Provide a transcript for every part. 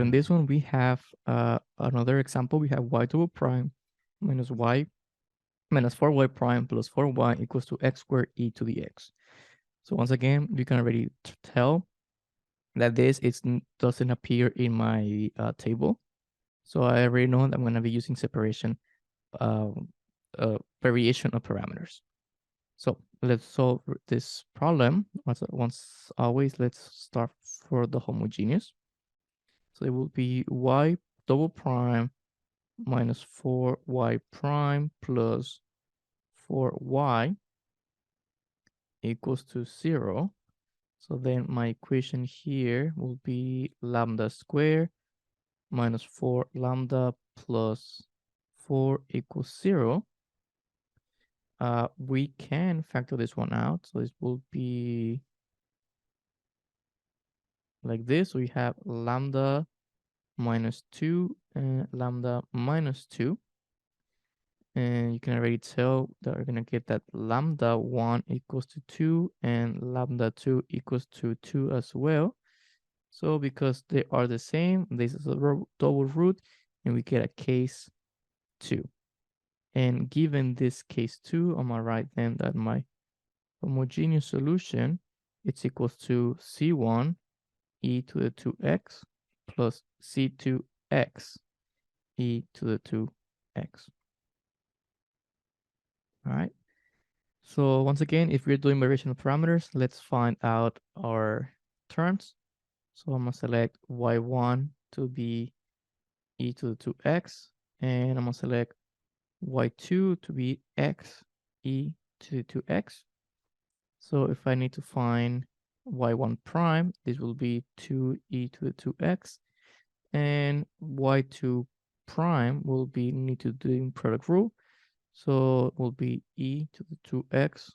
so in this one, we have another example. We have y double prime minus y minus 4y prime plus 4y equals to x squared e to the x. So once again, you can already tell that this doesn't appear in my table. So I already know that I'm going to be using separation variation of parameters. So let's solve this problem. Once always, let's start for the homogeneous. So it will be y double prime minus 4y prime plus 4y equals to 0. So then my equation here will be lambda squared minus 4 lambda plus 4 equals 0. We can factor this one out. So this will be like this. We have lambda minus 2 and lambda minus 2. And you can already tell that we're going to get that lambda 1 equals to 2 and lambda 2 equals to 2 as well. So because they are the same, this is a double root, and we get a case 2. And given this case 2, I'm going to write then that my homogeneous solution, it's equals to C1 e to the 2x plus C2x e to the 2x. All right. So once again, if we're doing variation of parameters, let's find out our terms. So I'm going to select y1 to be e to the 2x, and I'm going to select y2 to be x e to the 2x. So if I need to find y1 prime, this will be 2e to the 2x, and y2 prime will be need to do product rule. So it will be e to the 2x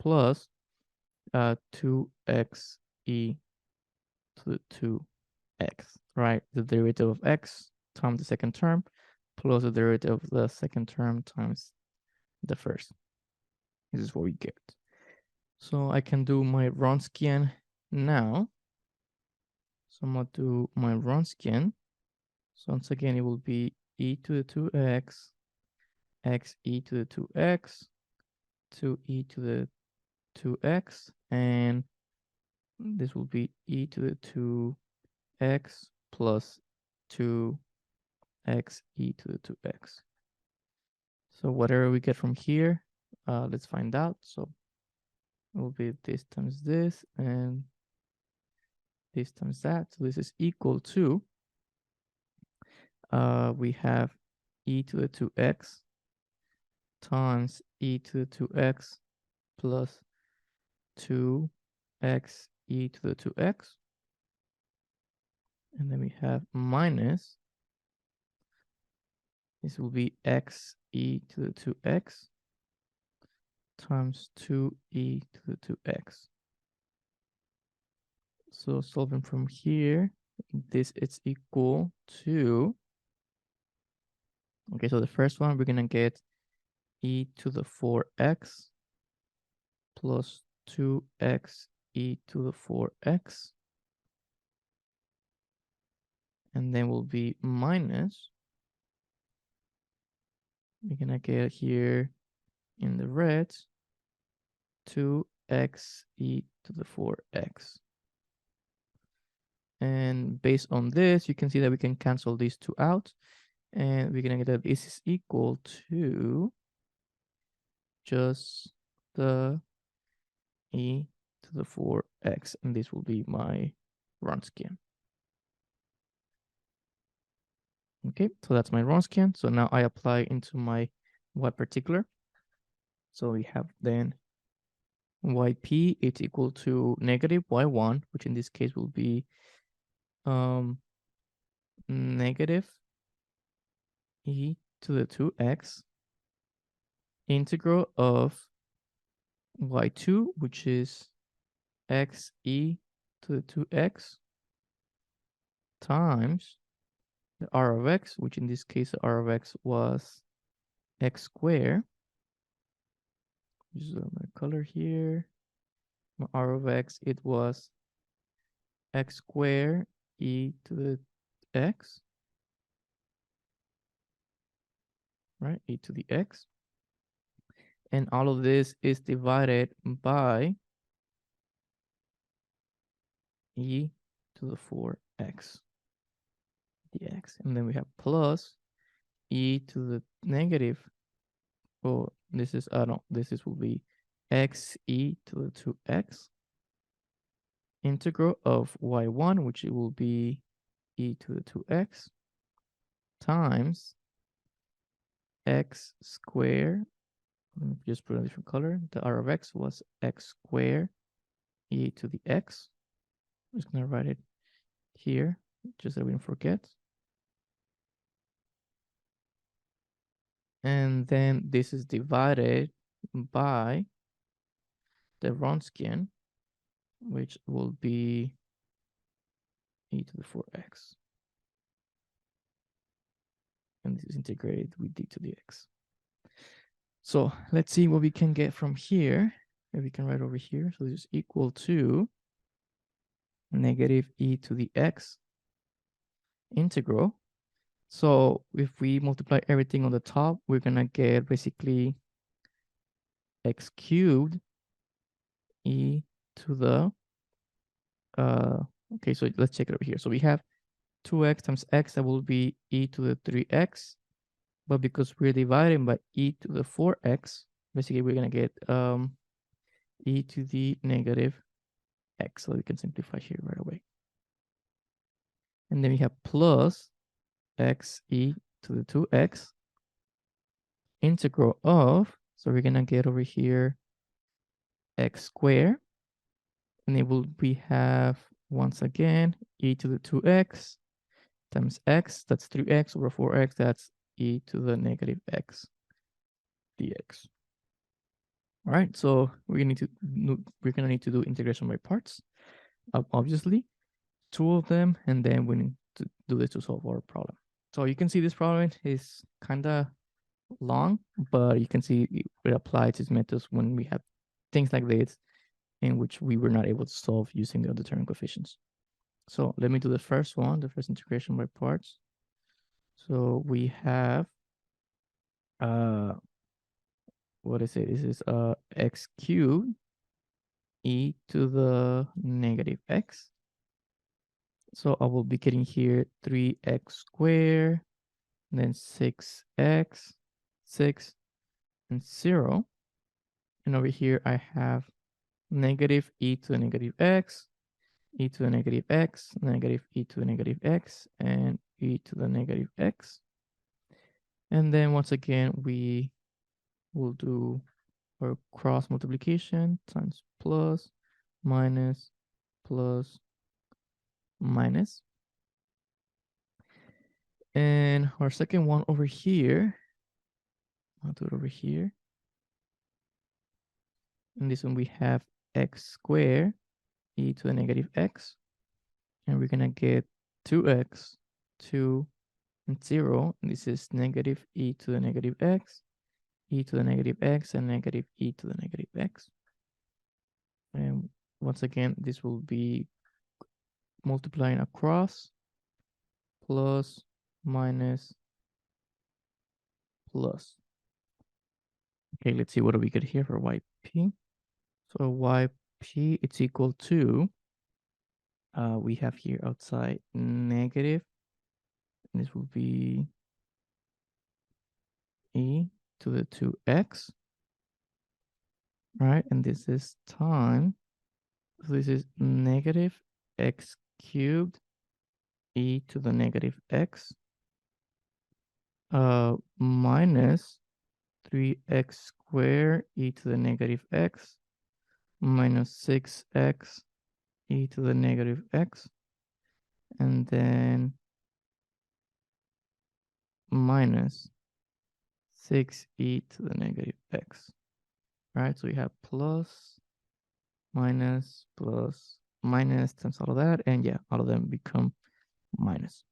plus 2x e to the 2x, right? The derivative of x times the second term plus the derivative of the second term times the first. This is what we get. So I can do my Wronskian now. So I'm going to do my Wronskian. So once again, it will be e to the 2x, x e to the 2x, 2e to the 2x, and this will be e to the 2x plus 2x e to the 2x. So whatever we get from here, let's find out. So it will be this times this and this times that. So this is equal to, we have e to the 2x times e to the 2x plus 2x e to the 2x. And then we have minus, this will be x e to the 2x times 2e to the 2x. So solving from here, this is equal to, okay, so the first one, we're going to get e to the 4x plus 2x e to the 4x. And then will be minus, we're going to get here in the red, 2x e to the 4x. And based on this, you can see that we can cancel these two out. And we're going to get that this is equal to just the e to the 4x. And this will be my Wronskian. Okay, so that's my Wronskian. So now I apply into my y particular. So we have then yp is equal to negative y1, which in this case will be negative e to the 2x integral of y2, which is x e to the 2x times the r of x, which in this case the r of x was x squared. Use my color here. My r of x, it was x squared e to the x, right? E to the x. And all of this is divided by e to the 4x dx. And then we have plus e to the negative, oh, this is, no, this is will be x e to the 2x integral of y1, which it will be e to the 2x times x squared. Let me just put a different color. The r of x was x squared e to the x. I'm just going to write it here, just so we don't forget. And then this is divided by the Wronskian, which will be e to the 4x. And this is integrated with d to the x. So let's see what we can get from here. Maybe we can write over here. So this is equal to negative e to the x integral. So if we multiply everything on the top, we're going to get basically x cubed e to the, okay, so let's check it over here. So we have 2x times x, that will be e to the 3x. But because we're dividing by e to the 4x, basically we're going to get e to the negative x. So we can simplify here right away. And then we have plus x e to the 2x integral of, so we're going to get over here x squared. And it will we have, once again, e to the 2x times x, that's 3x over 4x, that's e to the negative x dx. All right, so we're gonna need to do integration by parts, obviously, 2 of them, and then we need to do this to solve our problem. So you can see this problem is kind of long, but you can see it applies these methods when we have things like this in which we were not able to solve using the undetermined coefficients. So let me do the first one, the first integration by parts. So we have, what is it? This is x cubed e to the negative x. So I will be getting here 3x squared, then 6x, 6, and 0. And over here I have negative e to the negative x, e to the negative x, negative e to the negative x, and e to the negative x. And then once again, we will do our cross multiplication times plus, minus, plus, minus. And our second one over here, I'll do it over here. In this one, we have x squared e to the negative x. And we're going to get 2x, 2, and 0. And this is negative e to the negative x, e to the negative x, and negative e to the negative x. And once again, this will be multiplying across, plus, minus, plus. Okay, let's see what do we get here for yp. So yp, it's equal to, we have here outside negative, and this will be e to the 2x, right? And this is time, so this is negative x cubed e to the negative x, minus 3x squared e to the negative x, minus 6x e to the negative x, and then minus 6e to the negative x. All right, so we have plus, minus, plus, minus times all of that, and yeah, all of them become minus.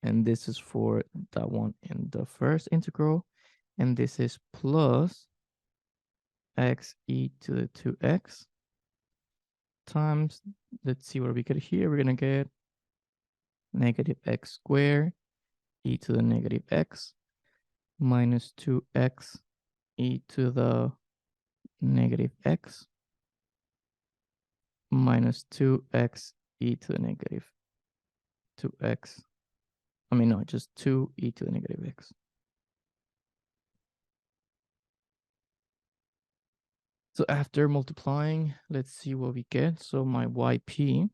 And this is for that one in the first integral, and this is plus x e to the 2x times, let's see what we get here. We're gonna get negative x squared e to the negative x minus 2x e to the negative x minus 2x e to the negative 2x. I mean, no, just 2 e to the negative x. So after multiplying, let's see what we get. So my yp,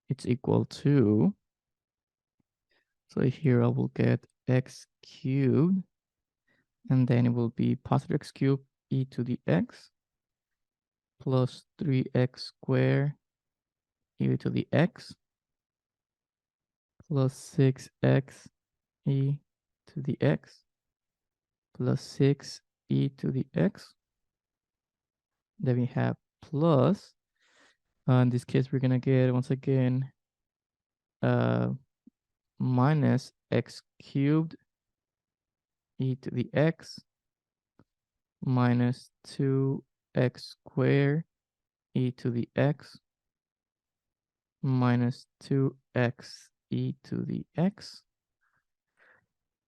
it's equal to, so here I will get x cubed, and then it will be positive x cubed e to the x plus 3x squared e to the x plus 6x e to the x plus 6 e to the x. Then we have plus, in this case, we're going to get, once again, minus x cubed e to the x minus 2x squared e to the x minus 2x e to the x.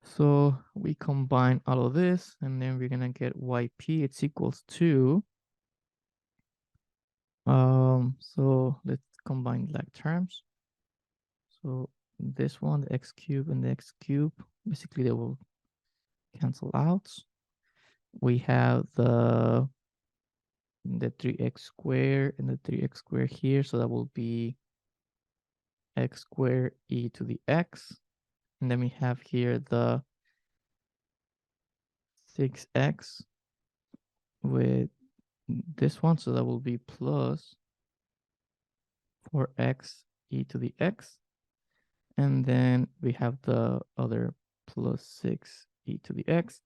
So we combine all of this, and then we're gonna get yp, it's equals to, so let's combine like terms. So this one, the x cubed and the x cubed, basically they will cancel out. We have the 3x squared and the 3x squared here, so that will be x squared e to the x. And then we have here the 6x with this one, so that will be plus 4x e to the x. And then we have the other plus 6 e to the x.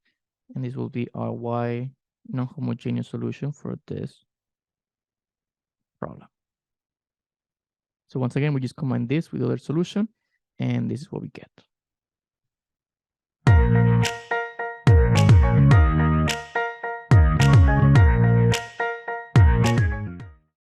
And this will be our y non-homogeneous solution for this problem. So once again, we just combine this with the other solution, and this is what we get.